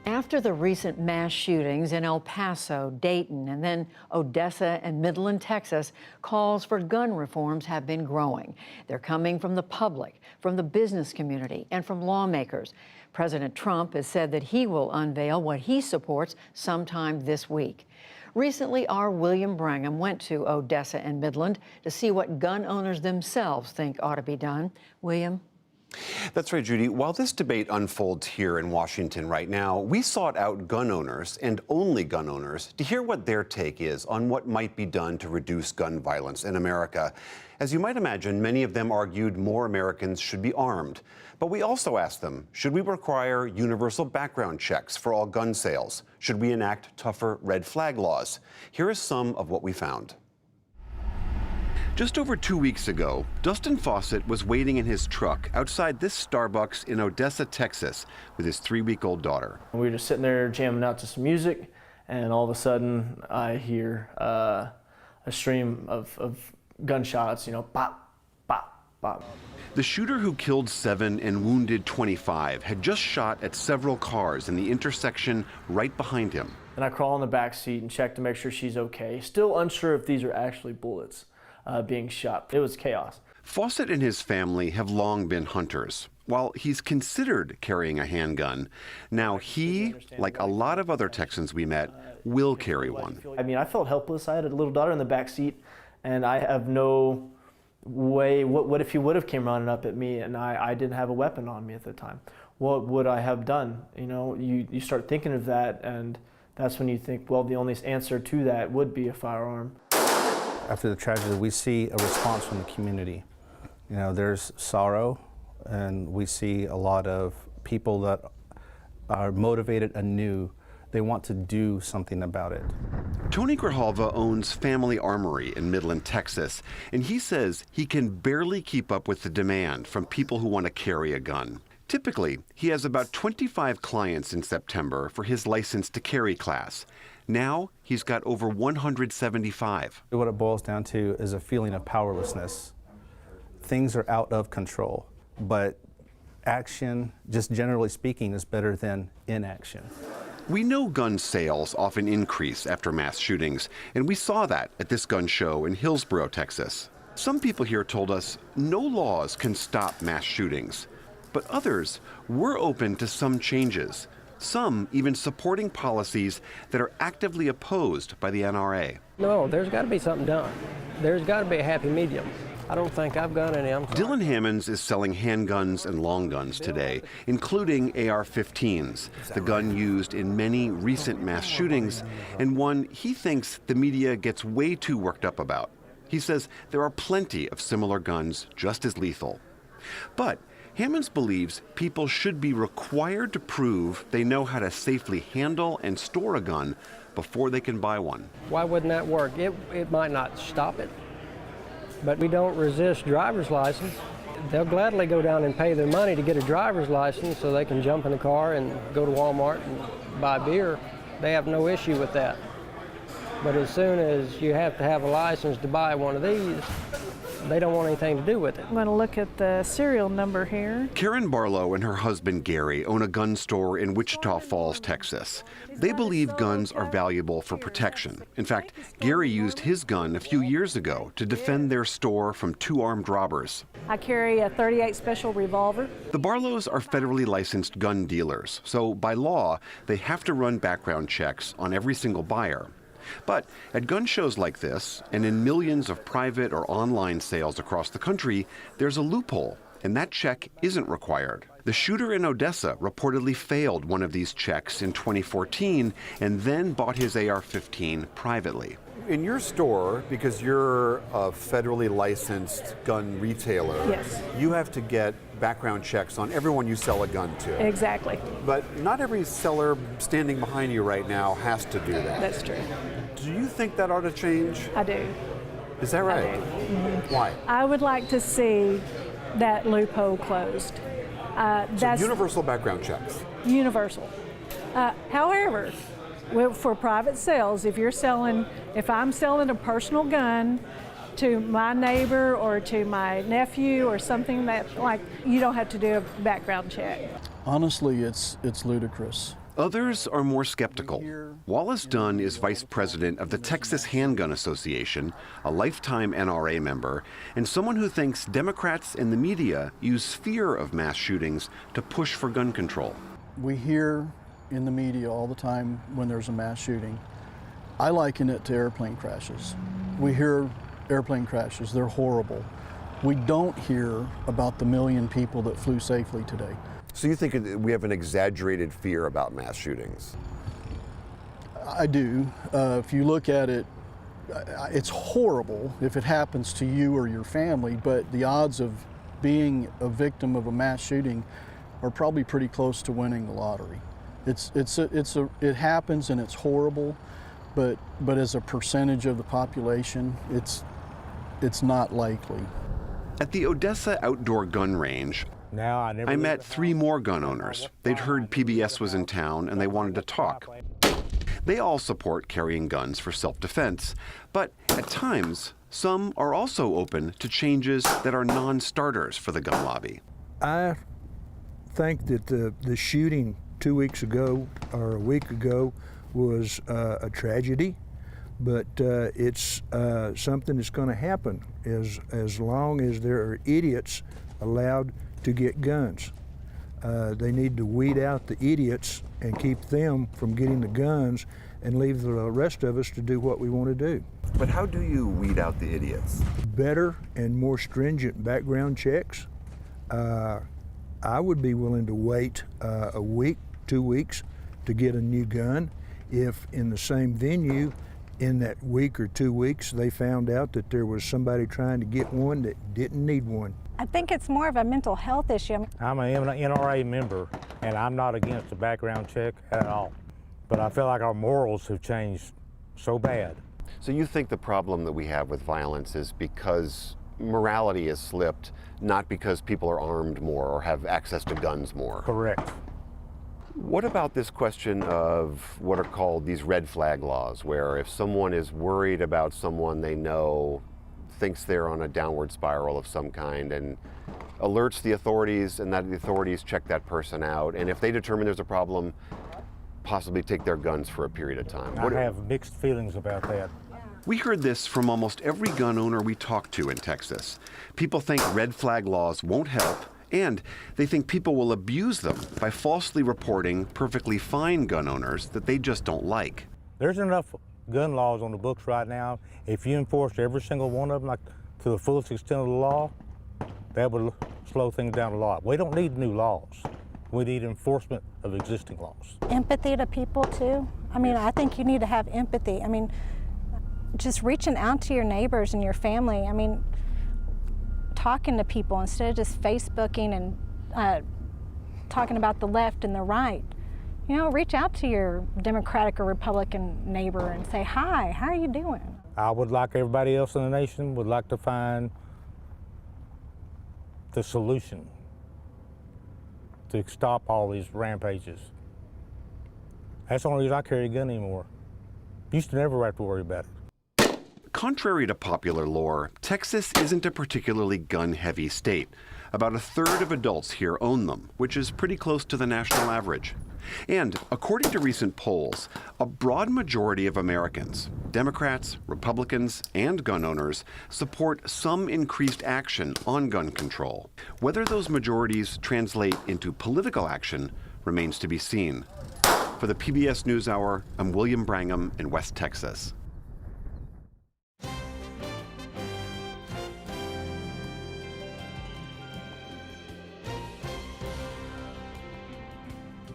After the recent mass shootings in El Paso, Dayton, and then Odessa and Midland, Texas, calls for gun reforms have been growing. They're coming from the public, from the business community, and from lawmakers. President Trump has said that he will unveil what he supports sometime this week. Recently, our William Brangham went to Odessa and Midland to see what gun owners themselves think ought to be done. William? That's right, Judy. While this debate unfolds here in Washington right now, we sought out gun owners, and only gun owners, to hear what their take is on what might be done to reduce gun violence in America. As you might imagine, many of them argued more Americans should be armed. But we also asked them, should we require universal background checks for all gun sales? Should we enact tougher red flag laws? Here is some of what we found. Just over 2 weeks ago, Dustin Fawcett was waiting in his truck outside this Starbucks in Odessa, Texas, with his 3-week-old daughter. We were just sitting there jamming out to some music, and all of a sudden I hear a stream of gunshots, you know, pop, pop, pop. The shooter who killed 7 and wounded 25 had just shot at several cars in the intersection right behind him. And I crawl in the back seat and check to make sure she's okay. Still unsure if these are actually bullets being shot. It was chaos. Fawcett and his family have long been hunters. While he's considered carrying a handgun, now he, like a lot of other Texans we met, will carry one. I mean, I felt helpless. I had a little daughter in the back seat, and I have no way. What if he would have came running up at me and I didn't have a weapon on me at the time? What would I have done? You know, you start thinking of that, and that's when you think, well, the only answer to that would be a firearm. After the tragedy, we see a response from the community. You know, there's sorrow, and we see a lot of people that are motivated anew. They want to do something about it. Tony Grijalva owns Family Armory in Midland, Texas, and he says he can barely keep up with the demand from people who want to carry a gun. Typically, he has about 25 clients in September for his license to carry class. Now, he's got over 175. What it boils down to is a feeling of powerlessness. Things are out of control, but action, just generally speaking, is better than inaction. We know gun sales often increase after mass shootings, and we saw that at this gun show in Hillsborough, Texas. Some people here told us no laws can stop mass shootings, but others were open to some changes. Some even supporting policies that are actively opposed by the NRA. No, there's got to be something done. There's got to be a happy medium. I don't think I've got any. Dylan Hammonds is selling handguns and long guns today, including AR-15s, the gun used in many recent mass shootings, and one he thinks the media gets way too worked up about. He says there are plenty of similar guns just as lethal. But Hammonds believes people should be required to prove they know how to safely handle and store a gun before they can buy one. Why wouldn't that work? It might not stop it, but we don't resist driver's license. They'll gladly go down and pay their money to get a driver's license so they can jump in the car and go to Walmart and buy beer. They have no issue with that. But as soon as you have to have a license to buy one of these, they don't want anything to do with it. I'm going to look at the serial number here. Karen Barlow and her husband Gary own a gun store in Wichita Falls, Texas. They believe guns are valuable for protection. In fact, Gary used his gun a few years ago to defend their store from 2 armed robbers. I carry a .38 special revolver. The Barlows are federally licensed gun dealers, so by law, they have to run background checks on every single buyer. But at gun shows like this, and in millions of private or online sales across the country, there's a loophole, and that check isn't required. The shooter in Odessa reportedly failed one of these checks in 2014 and then bought his AR-15 privately. In your store, because you're a federally licensed gun retailer, Yes. you have to get background checks on everyone you sell a gun to. Exactly. But not every seller standing behind you right now has to do that. That's true. Do you think that ought to change? I do. Is that right? I do. Mm-hmm. Why? I would like to see that loophole closed. That's Universal background checks. universal. However, for private sales, if I'm selling a personal gun to my neighbor or to my nephew or something that, like, you don't have to do a background check. Honestly, it's ludicrous. Others are more skeptical. Wallace Dunn is vice president of the Texas Handgun Association, a lifetime NRA member, and someone who thinks Democrats and the media use fear of mass shootings to push for gun control. We hear in the media all the time when there's a mass shooting. I liken it to airplane crashes. We hear airplane crashes, they're horrible. We don't hear about the million people that flew safely today. So you think we have an exaggerated fear about mass shootings? I do. If you look at it, it's horrible if it happens to you or your family, but the odds of being a victim of a mass shooting are probably pretty close to winning the lottery. It happens and it's horrible, but as a percentage of the population, it's not likely. At the Odessa outdoor gun range, I met 3 more gun owners. They'd heard PBS was in town and they wanted to talk. They all support carrying guns for self-defense, but at times, some are also open to changes that are non-starters for the gun lobby. I think that the shooting 2 weeks ago or a week ago was a tragedy, but it's something that's going to happen as long as there are idiots allowed to get guns. They need to weed out the idiots and keep them from getting the guns and leave the rest of us to do what we want to do. But how do you weed out the idiots? Better and more stringent background checks. I would be willing to wait a week, 2 weeks to get a new gun if in the same venue in that week or 2 weeks they found out that there was somebody trying to get one that didn't need one. I think it's more of a mental health issue. I'm an NRA member, and I'm not against a background check at all. But I feel like our morals have changed so bad. So you think the problem that we have with violence is because morality has slipped, not because people are armed more or have access to guns more? Correct. What about this question of what are called these red flag laws, where if someone is worried about someone they know, thinks they're on a downward spiral of some kind, and alerts the authorities, and that the authorities check that person out, and if they determine there's a problem, possibly take their guns for a period of time? I have mixed feelings about that. We heard this from almost every gun owner we talked to in Texas. People think red flag laws won't help, and they think people will abuse them by falsely reporting perfectly fine gun owners that they just don't like. There's enough gun laws on the books right now. If you enforced every single one of them to the fullest extent of the law, that would slow things down a lot. We don't need new laws. We need enforcement of existing laws. Empathy to people too. I mean, I think you need to have empathy. I mean, just reaching out to your neighbors and your family. I mean, talking to people instead of just Facebooking and talking about the left and the right. You know, reach out to your Democratic or Republican neighbor and say, hi, how are you doing? I would, like everybody else in the nation, would like to find the solution to stop all these rampages. That's the only reason I carry a gun anymore. Used to never have to worry about it. Contrary to popular lore, Texas isn't a particularly gun-heavy state. About 1/3 of adults here own them, which is pretty close to the national average. And according to recent polls, a broad majority of Americans, Democrats, Republicans, and gun owners, support some increased action on gun control. Whether those majorities translate into political action remains to be seen. For the PBS NewsHour, I'm William Brangham in West Texas.